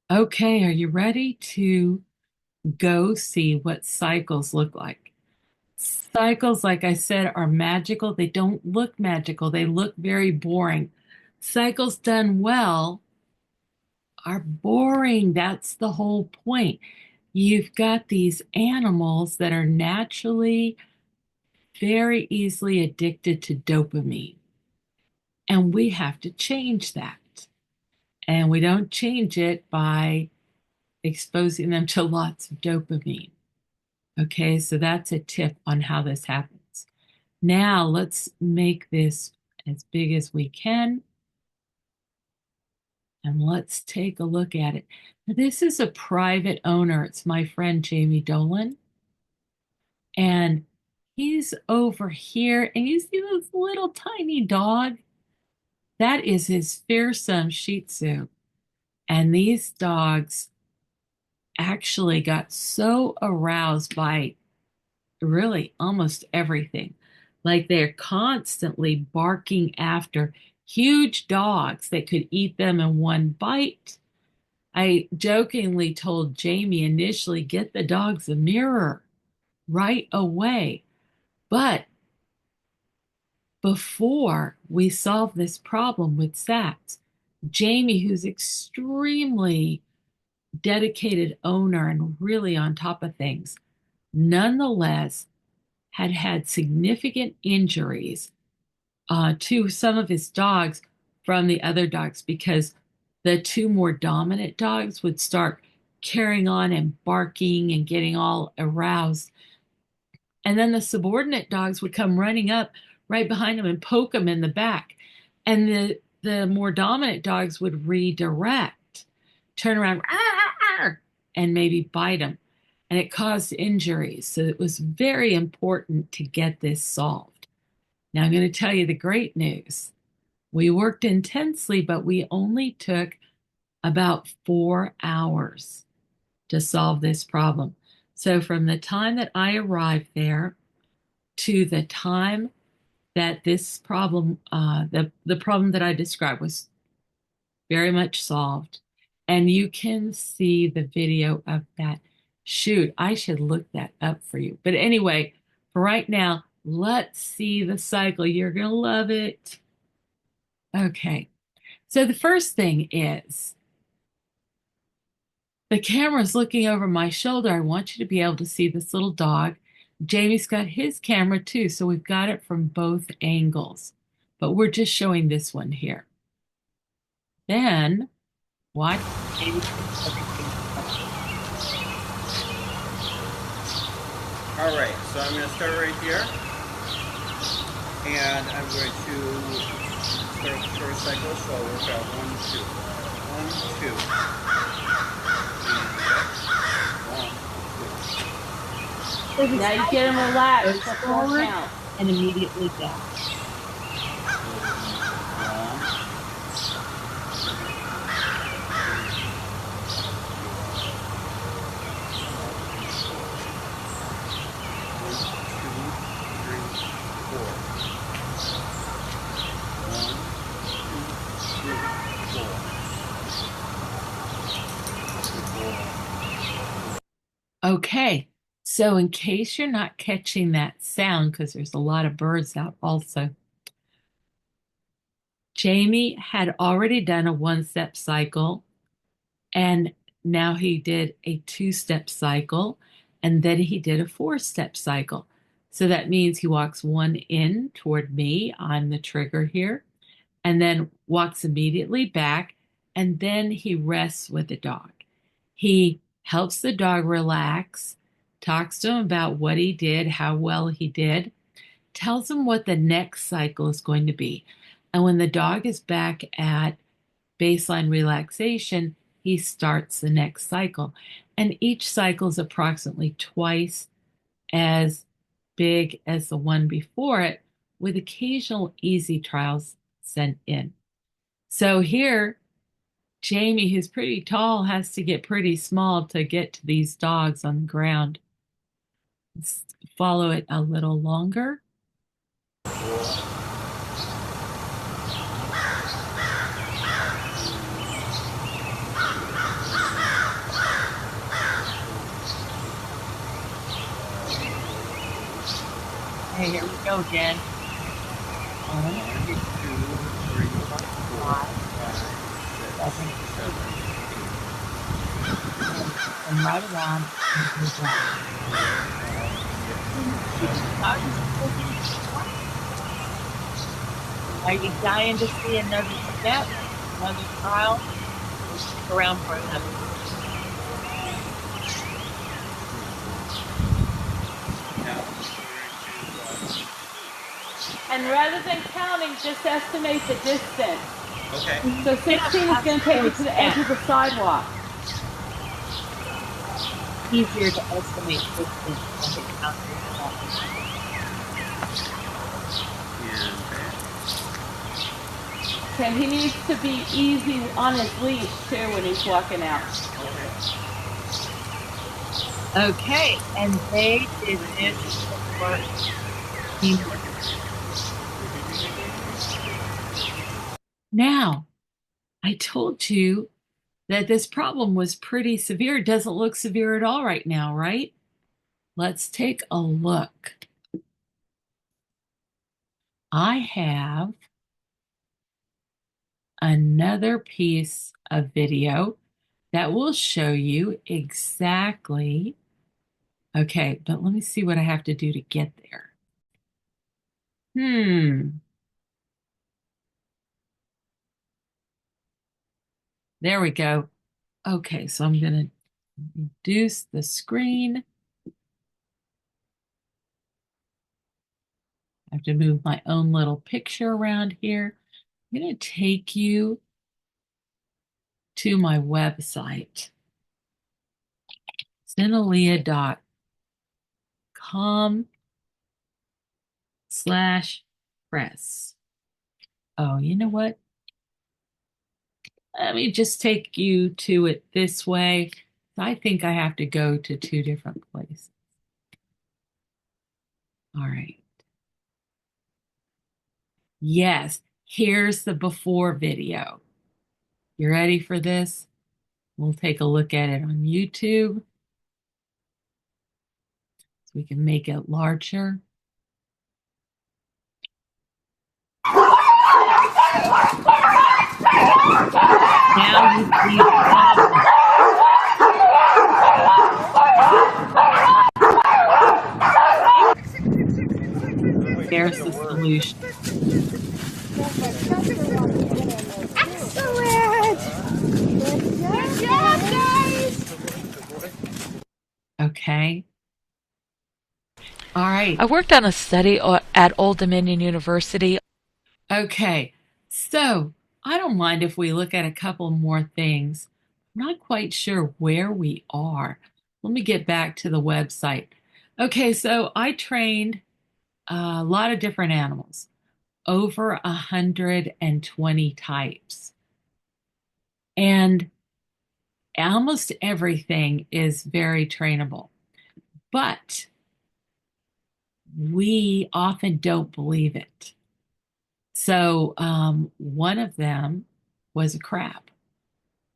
Okay, are you ready to go see what cycles look like? Cycles, like I said, are magical. They don't look magical, they look very boring. Cycles done well are boring. That's the whole point. You've got these animals that are naturally very easily addicted to dopamine, and we have to change that. And we don't change it by exposing them to lots of dopamine. Okay, so that's a tip on how this happens. Now let's make this as big as we can and let's take a look at it. Now, this is a private owner. It's my friend Jamie Dolan. And he's over here. And you see this little tiny dog? That is his fearsome Shih Tzu. And these dogs actually got so aroused by really almost everything. Like they're constantly barking after huge dogs that could eat them in one bite. I jokingly told Jamie initially, get the dogs a mirror right away. But before we solve this problem with SATs, Jamie, who's extremely dedicated owner and really on top of things, nonetheless had had significant injuries to some of his dogs from the other dogs because the two more dominant dogs would start carrying on and barking and getting all aroused. And then the subordinate dogs would come running up right behind him and poke him in the back. And the more dominant dogs would redirect, turn around, and maybe bite him. And it caused injuries. So it was very important to get this solved. Now I'm going to tell you the great news. We worked intensely, but we only took about 4 hours to solve this problem. So from the time that I arrived there to the time that this problem, the problem that I described was very much solved. And you can see the video of that. Shoot, I should look that up for you. But anyway, for right now, let's see the cycle. You're going to love it. Okay. So the first thing is the camera's looking over my shoulder. I want you to be able to see this little dog. Jamie's got his camera too, so we've got it from both angles. But we're just showing this one here. Then watch Jamie put everything together. All right, so I'm going to start right here, and I'm going to start the first cycle, so I'll work out 1, 2, 1, 2, and 1, 2. Now you get them relaxed. Goes That's more forward count. and immediately down. Okay, so in case you're not catching that sound, because there's a lot of birds out also, Jamie had already done a one-step cycle, and now he did a two-step cycle, and then he did a four-step cycle. So that means he walks one in toward me, I'm the trigger here, and then walks immediately back, and then he rests with the dog. He helps the dog relax, talks to him about what he did, how well he did, tells him what the next cycle is going to be. And when the dog is back at baseline relaxation, he starts the next cycle. And each cycle is approximately twice as big as the one before it, with occasional easy trials sent in. So here, Jamie, who's pretty tall, has to get pretty small to get to these dogs on the ground. Let's follow it a little longer. Okay, here we go again. One, One, two, two, three, three, four, four, five, five, six, seven, eight. seven, eight. And turn right around and go down. Four, five, six, seven, Now eight. just looking at the front. Are you dying to see another step, another trial? We'll stick around for another one. Now we're going to And rather than counting, just estimate the distance. okay. So You don't 16 is have going to to take go you to the edge of the sidewalk. easier to estimate distance than to count your steps. And back. Okay, he needs to be easy on his leash too when he's walking out. Okay. Okay, and they did this for teamwork. Now, I told you that this problem was pretty severe. It doesn't look severe at all right now, right? Let's take a look. I have another piece of video that will show you exactly. Okay, but let me see what I have to do to get there. There we go. Okay, so I'm going to reduce the screen. I have to move my own little picture around here. I'm going to take you to my website, zenalia.com/press. Oh, you know what? Let me just take you to it this way. I think I have to go to two different places. All right. Yes, here's the before video. You ready for this? We'll take a look at it on YouTube so we can make it larger. Now you see the problem. There's the solution. Excellent! Good job, guys! Okay. All right. I worked on a study at Old Dominion University. Okay. So I don't mind if we look at a couple more things. I'm not quite sure where we are. Let me get back to the website. Okay, so I trained a lot of different animals, over 120 types. And almost everything is very trainable. But we often don't believe it. So one of them was a crab.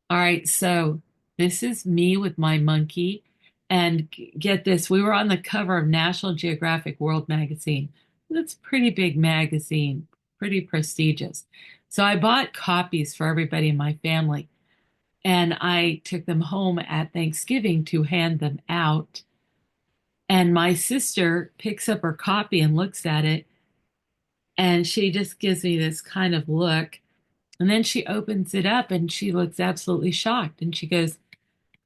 All right, so this is me with my monkey. And get this, we were on the cover of National Geographic World Magazine. It's a pretty big magazine, pretty prestigious. So I bought copies for everybody in my family. And I took them home at Thanksgiving to hand them out. And my sister picks up her copy and looks at it. And she just gives me this kind of look. And then she opens it up and she looks absolutely shocked. And she goes,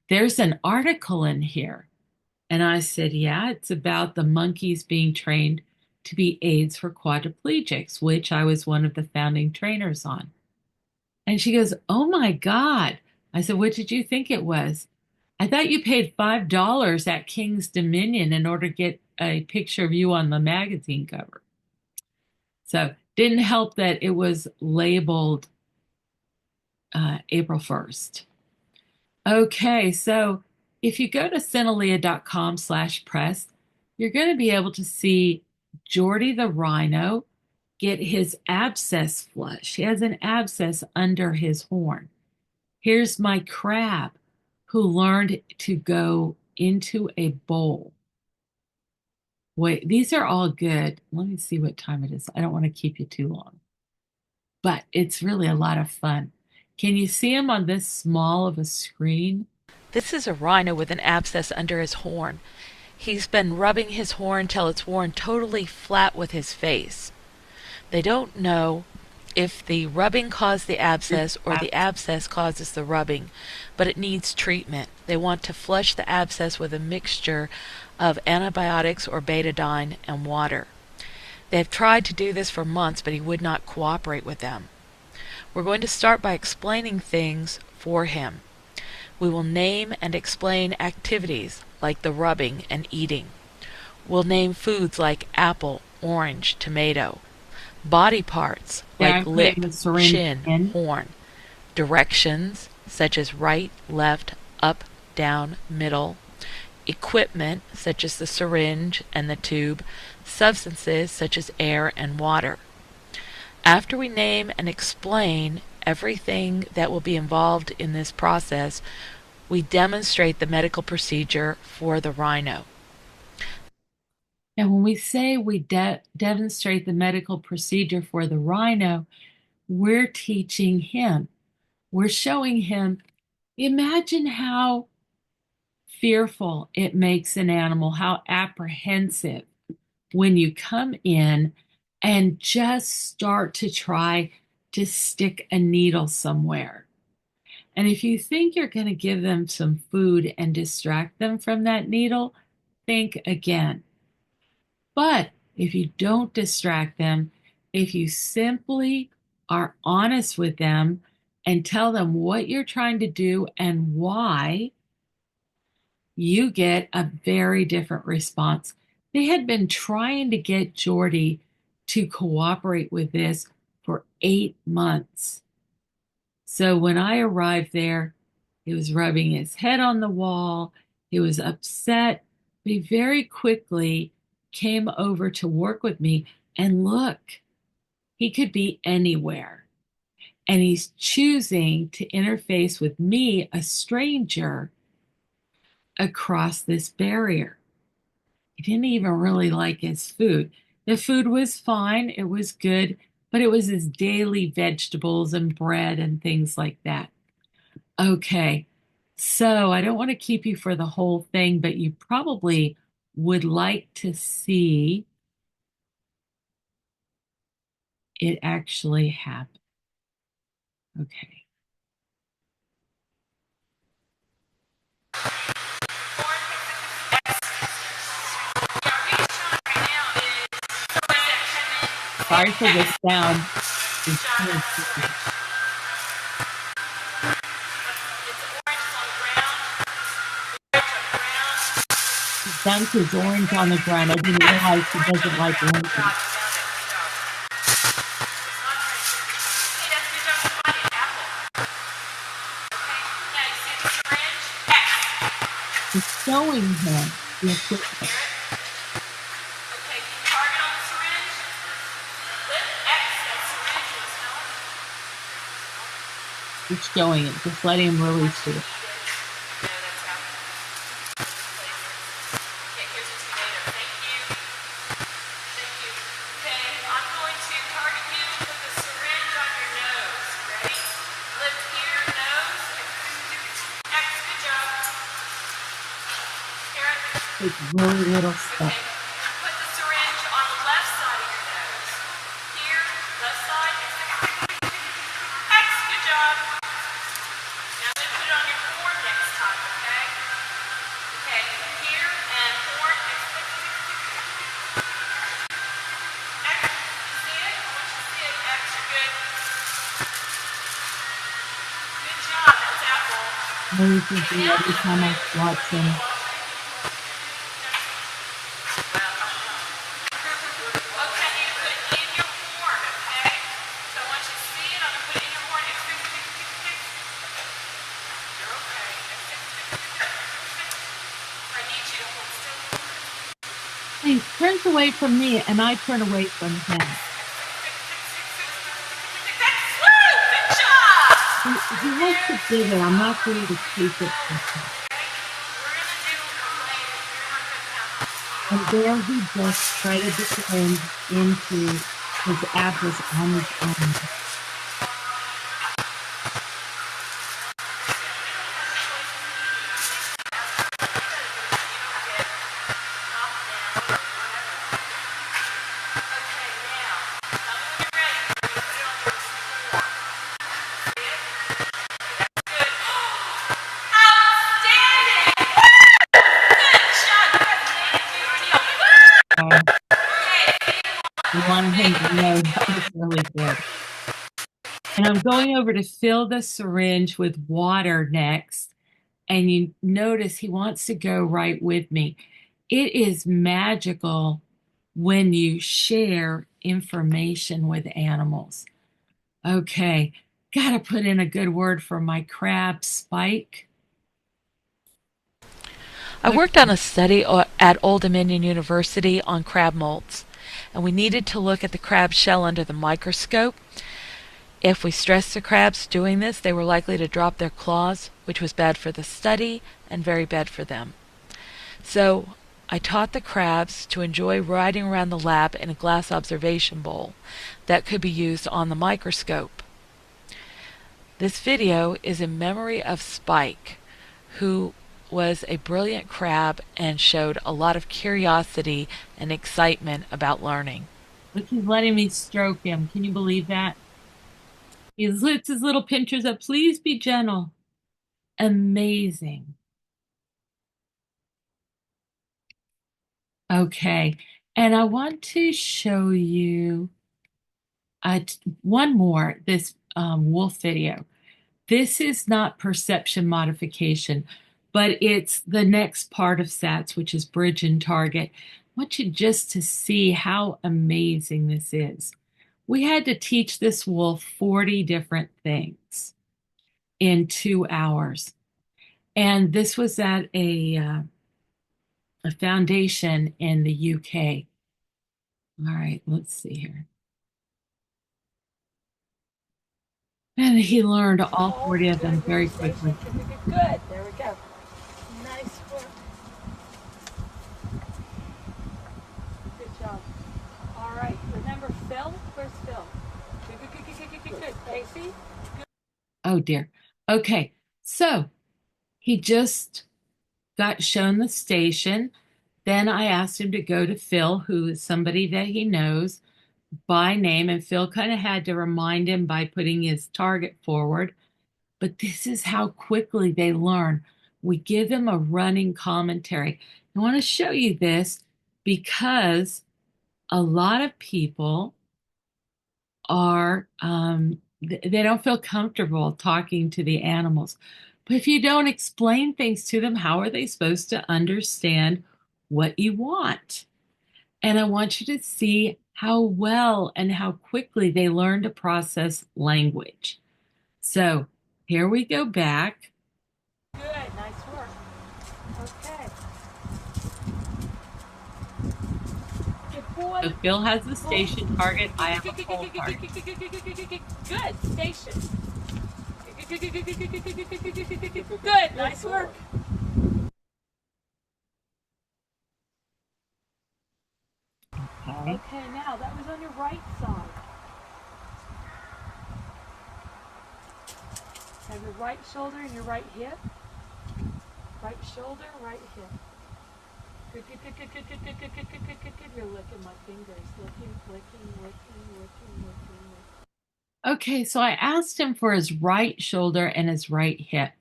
"There's an article in here." And I said, "Yeah, it's about the monkeys being trained to be aids for quadriplegics, which I was one of the founding trainers on." And she goes, "Oh my God." I said, "What did you think it was?" "I thought you paid $5 at King's Dominion in order to get a picture of you on the magazine cover." So didn't help that it was labeled April 1st. Okay, so if you go to cenalia.com/press, you're going to be able to see Jordy the rhino get his abscess flush. He has an abscess under his horn. Here's my crab who learned to go into a bowl. Wait, these are all good. Let me see what time it is. I don't want to keep you too long, but it's really a lot of fun. Can you see him on this small of a screen? This is a rhino with an abscess under his horn. He's been rubbing his horn till it's worn totally flat with his face. They don't know if the rubbing caused the abscess or the abscess causes the rubbing, but it needs treatment. They want to flush the abscess with a mixture of antibiotics or betadine and water. They have tried to do this for months, but he would not cooperate with them. We're going to start by explaining things for him. We will name and explain activities like the rubbing and eating. We'll name foods like apple, orange, tomato. Body parts like lip, chin, horn. Directions such as right, left, up, down, middle. Equipment such as the syringe and the tube. Substances such as air and water. After we name and explain everything that will be involved in this process, we demonstrate the medical procedure for the rhino. And when we say we demonstrate the medical procedure for the rhino, we're teaching him. We're showing him, imagine how fearful it makes an animal, how apprehensive when you come in and just start to try to stick a needle somewhere. And if you think you're going to give them some food and distract them from that needle, think again. But if you don't distract them, if you simply are honest with them and tell them what you're trying to do and why, you get a very different response. They had been trying to get Jordy to cooperate with this for 8 months. So when I arrived there, he was rubbing his head on the wall. He was upset. But he very quickly came over to work with me. And look, he could be anywhere. And he's choosing to interface with me, a stranger, across this barrier. He didn't even really like his food. The food was fine, it was good, but it was his daily vegetables and bread and things like that. Okay, so I don't want to keep you for the whole thing, but you probably would like to see it actually happen. Okay. Sorry for the sound. He dunked his orange on the ground. I didn't realize he doesn't like oranges. He's showing him the equipment. He's showing it, just letting him release it. Take really little steps. Put the syringe on the left side of your nose. Here, left side. X, good job. Now then put it on your horn next time, okay? Okay, here and horn. X, you see it? I want you to see it. X, you're good. Good job, that's apple. Amazing every time I watch him. He turns away from me, and I turn away from him. He has to give it. I'm not going to take it from him. And there he just threaded the syringe into his abscess on his own. We wanted him to know that was really good. And I'm going over to fill the syringe with water next. And you notice he wants to go right with me. It is magical when you share information with animals. Okay, gotta put in a good word for my crab Spike. I worked on a study at Old Dominion University on crab molts, and we needed to look at the crab shell under the microscope. If we stressed the crabs doing this, they were likely to drop their claws, which was bad for the study and very bad for them. So I taught the crabs to enjoy riding around the lab in a glass observation bowl that could be used on the microscope. This video is in memory of Spike, who was a brilliant crab and showed a lot of curiosity and excitement about learning. Look, he's letting me stroke him. Can you believe that? He lifts his little pinchers up. Please be gentle. Amazing. Okay, and I want to show you one more, this wolf video. This is not perception modification, but it's the next part of SATS, which is bridge and target. I want you just to see how amazing this is. We had to teach this wolf 40 different things in 2 hours. And this was at a foundation in the UK. All right, let's see here. And he learned all 40 of them very quickly. Good. There we go. Nice work. Good job. All right. Remember Phil? Where's Phil? Good. Kayce? Oh dear. Okay, so he just got shown the station. Then I asked him to go to Phil, who is somebody that he knows by name, and Phil kind of had to remind him by putting his target forward. But this is how quickly they learn. We give them a running commentary. I want to show you this because a lot of people are they don't feel comfortable talking to the animals. But if you don't explain things to them, how are they supposed to understand what you want? And I want you to see how well and how quickly they learn to process language. So here we go back. Good. Nice work. Okay. Good boy. So Phil has the station target. I have a pole target. Good. Station. Good. Nice work. Okay. Okay, now that was on your right side. Have your right shoulder and your right hip. Right shoulder, right hip. Good, good, good, good, good, good, good, good, good, good, good, good, good. You're licking my fingers. Licking. Okay, so I asked him for his right shoulder and his right hip.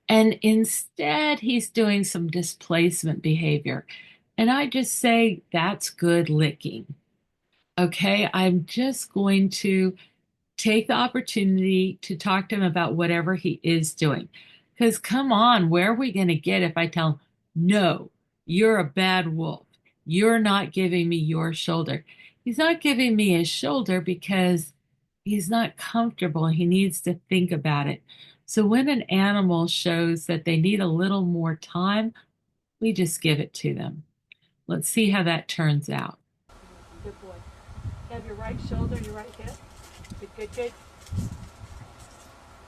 And instead, he's doing some displacement behavior. And I just say, that's good licking. Okay, I'm just going to take the opportunity to talk to him about whatever he is doing. Because come on, where are we going to get if I tell him, no, you're a bad wolf. You're not giving me your shoulder. He's not giving me his shoulder because he's not comfortable. He needs to think about it. So when an animal shows that they need a little more time, we just give it to them. Let's see how that turns out. Good boy. Have your right shoulder and your right hip. Good, good, good.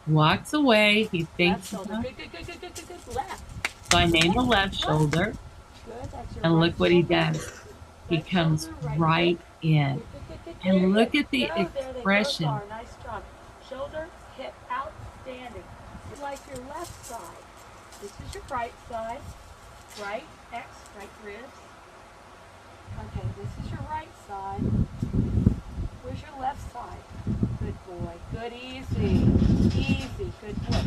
Walks away. He Left thinks. shoulder. Good, good, good, good, good, good, good. Left. So I named the left shoulder. Good. That's your And right look what he shoulder. does. He Right comes shoulder, right hip. right in. Good, good, good, good, And good. look at the Go. There they both expression. are. Nice job. Shoulder, hip, outstanding. You like your left side. This is your right side. Right, X, right ribs. Okay, this is your right side. Where's your left side? Good boy. Good, easy. Easy. Good boy.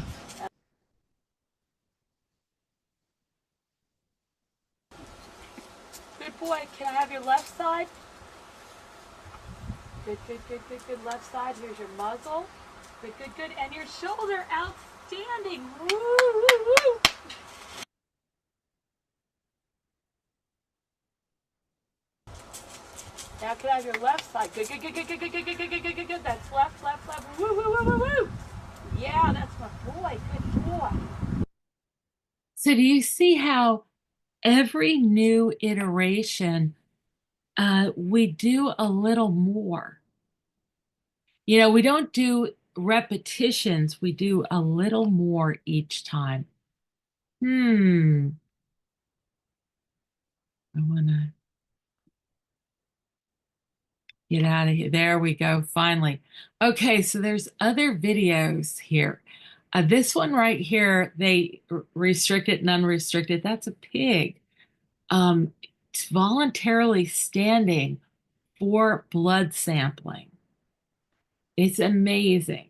Good boy. Can I have your left side? Good, good, good, good, good. Left side. Here's your muzzle. Good, good, good. And your shoulder. Outstanding. Woo, woo, woo. Now can I have your left side? Good, good, good, good, good, good, good, good, good, good, good, good, good. That's left, left, left. Woo, woo, woo, woo, woo. Yeah, that's my boy. Good boy. So do you see how every new iteration, we do a little more? We don't do repetitions, we do a little more each time. Hmm. I want to get out of here. There we go, finally. Okay, so there's other videos here. This one right here, they restricted and unrestricted. That's a pig. It's voluntarily standing for blood sampling. It's amazing.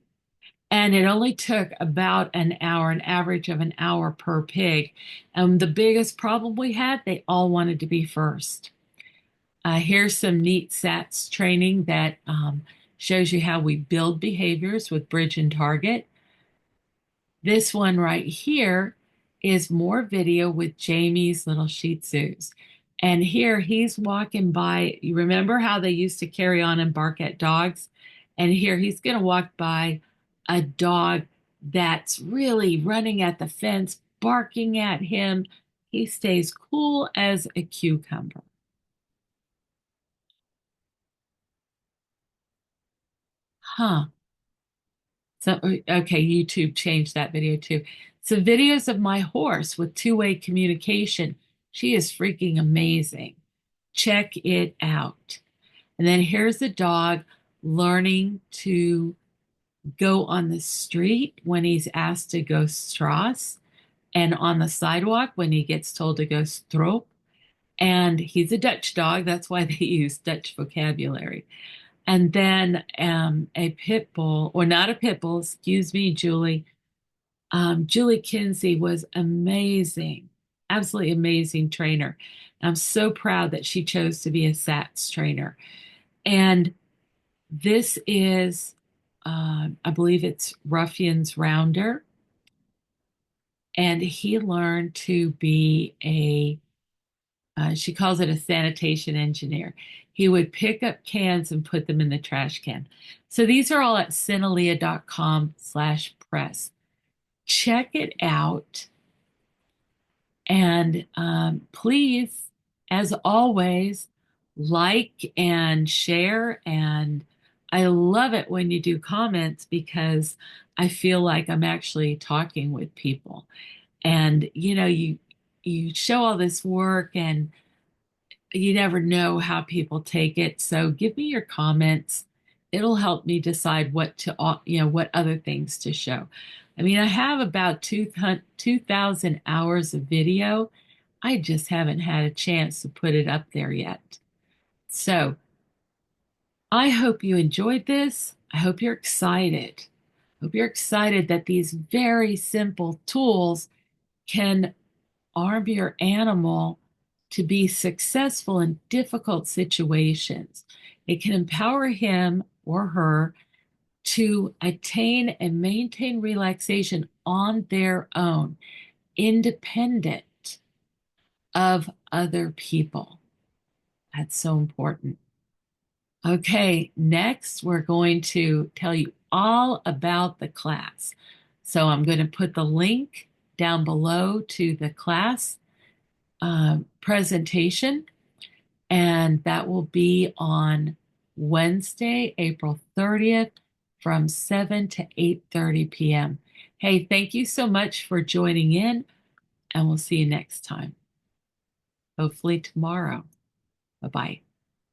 And it only took about an hour, an average of an hour per pig. And the biggest problem we had, they all wanted to be first. Here's some neat SATs training that shows you how we build behaviors with Bridge and Target. This one right here is more video with Jamie's little Shih Tzus. And here he's walking by. You remember how they used to carry on and bark at dogs? And here he's going to walk by a dog that's really running at the fence, barking at him. He stays cool as a cucumber. Huh. So, okay, YouTube changed that video too. So, videos of my horse with two-way communication. She is freaking amazing. Check it out. And then here's the dog learning to go on the street when he's asked to go strass, and on the sidewalk when he gets told to go stroop. And he's a Dutch dog. That's why they use Dutch vocabulary. And then a pit bull, or not a pit bull, excuse me, Julie. Julie Kinsey was amazing, absolutely amazing trainer. I'm so proud that she chose to be a SATS trainer. And this is, I believe it's Ruffian's Rounder. And he learned to be she calls it a sanitation engineer. He would pick up cans and put them in the trash can. So these are all at Sinalia.com/press. Check it out. And please, as always, like and share. And I love it when you do comments because I feel like I'm actually talking with people. And you show all this work and you never know how people take it. So give me your comments. It'll help me decide what other things to show. I mean, I have about 2,000 hours of video. I just haven't had a chance to put it up there yet. So I hope you enjoyed this. I hope you're excited. I hope you're excited that these very simple tools can arm your animal to be successful in difficult situations. It can empower him or her to attain and maintain relaxation on their own, independent of other people. That's so important. Okay, next we're going to tell you all about the class. So I'm going to put the link down below to the class presentation, and that will be on Wednesday, April 30th from 7 to 8:30 p.m. Hey, thank you so much for joining in, and we'll see you next time. hopefully tomorrow. Bye-bye.